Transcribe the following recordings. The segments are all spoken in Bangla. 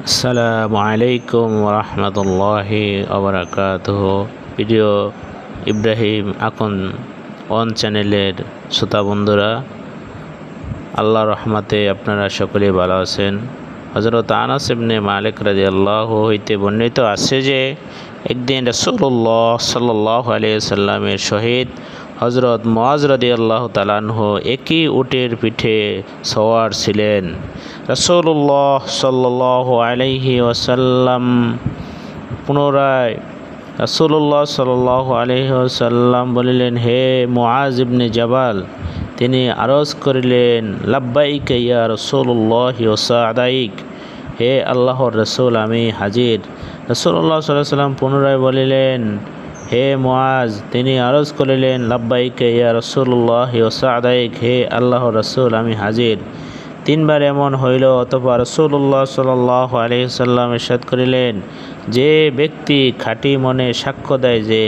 আসসালামু আলাইকুম রহমতুল্লাহি ওবরাকাতুহ। প্রিয় ইব্রাহিম আকন অন চ্যানেলের শ্রোতা বন্ধুরা, আল্লাহ রহমতে আপনারা সকলেই ভালো আছেন। হযরত আনাস ইবনে মালিক রাদিয়াল্লাহু হইতে বর্ণিত আছে যে একদিন রাসূলুল্লাহ সাল্লাল্লাহু আলাইহি সাল্লামের সহিত হযরত মুআজ রাদিয়াল্লাহু তাআলা আনহু একই উটের পিঠে সওয়ার ছিলেন। রাসূলুল্লাহ সাল্লাল্লাহু আলাইহি ওয়াসাল্লাম পুনরায় রাসূলুল্লাহ সাল্লাল্লাহু আলাইহি ওয়াসাল্লাম বলিলেন, হে মুআজ ইবনে জাবাল। তিনি আরজ করিলেন, লাব্বাইক ইয়া রাসূলুল্লাহ ওয়া সা'দাইক। হে আল্লাহর রাসূল, আমি হাজির। রাসূলুল্লাহ সাল্লাল্লাহু আলাইহি ওয়াসাল্লাম পুনরায় বলিলেন, হে মুআজ। তিনি আরজ করিলেন, লাব্বাইক ইয়া রাসূলুল্লাহ ওয়া সা'দাইক। হে আল্লাহর রাসূল, আমি হাজির। তিনবার এমন হইল। অতঃপর রাসূলুল্লাহ সাল্লাল্লাহু আলাইহি ওয়াসাল্লাম ইরশাদ করিলেন, যে ব্যক্তি খাঁটি মনে সাক্ষ্য দেয় যে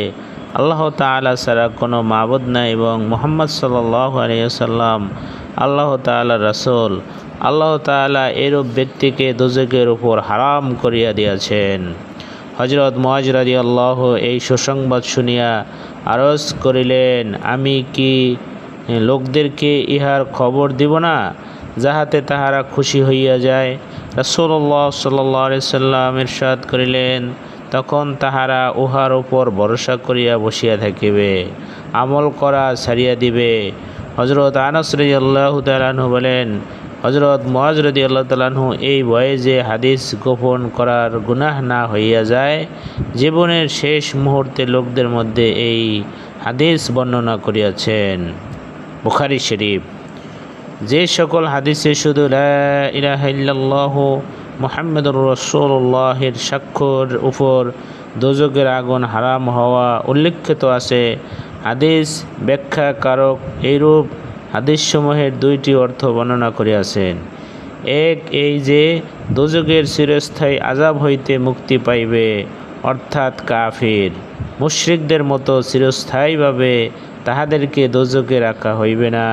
আল্লাহ তাআলা ছাড়া কোনো মাবুদ নাই এবং মুহাম্মদ সাল্লাল্লাহু আলাইহি ওয়াসাল্লাম আল্লাহ তাআলার রাসূল, আল্লাহ তাআলা এরূপ ব্যক্তিকে দোজখের উপর হারাম করিয়া দিয়াছেন। হযরত মুআজ রাদিয়াল্লাহু এই সুসংবাদ শুনিয়া আরজ করিলেন, আমি কি লোকদেরকে ইহার খবর দিব না, যাহাতে তাহারা খুশি হইয়া যায়? রাসূলুল্লাহ সাল্লাল্লাহু আলাইহি সাল্লাম ইরশাদ করিলেন, তখন তাহারা উহার উপর ভরসা করিয়া বসিয়া থাকিবে, আমল করা ছাড়িয়া দিবে। হযরত আনাস রাদিয়াল্লাহু তাআলা আনহু বলেন, হযরত মুআজ রাদিয়াল্লাহু তাআলা আনহু এই ভয়ে যে হাদিস গোপন করার গুনাহ না হইয়া যায়, জীবনের শেষ মুহূর্তে লোকদের মধ্যে এই হাদিস বর্ণনা করিয়াছেন। বুখারী শরীফ। যে সকল হাদিসে শুধু লা ইলাহা ইল্লাল্লাহু মুহাম্মাদুর রাসূলুল্লাহের সাক্ষ্যের উপর দোজখের আগুন হারাম হওয়া উল্লেখিত আছে, হাদিস ব্যাখ্যাকারক এইরূপ হাদিসসমূহের দুইটি অর্থ বর্ণনা করিয়াছেন। এক, এই যে দোজখের চিরস্থায়ী আযাব হইতে মুক্তি পাইবে, অর্থাৎ কাফির মুশরিকদের মতো চিরস্থায়ীভাবে তাহাদেরকে দোজখে রাখা হইবে না,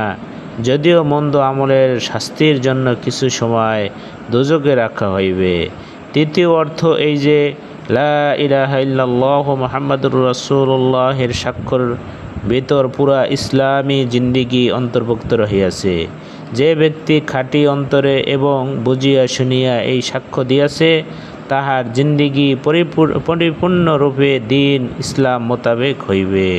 যদিও মন্দ আমলের শাস্তির জন্য কিছু সময় দোজখে রাখা হইবে। তৃতীয় অর্থ এই যে লা ইলাহা ইল্লাল্লাহু মুহাম্মাদুর রাসূলুল্লাহের সাক্ষ্যের ভিতর পুরা ইসলামী জিন্দেগি অন্তর্ভুক্ত রহিয়াছে। যে ব্যক্তি খাঁটি অন্তরে এবং বুঝিয়া শুনিয়া এই সাক্ষ্য দিয়াছে, তাহার জিন্দেগি পরিপূর্ণরূপে দ্বীন ইসলাম মোতাবেক হইবে।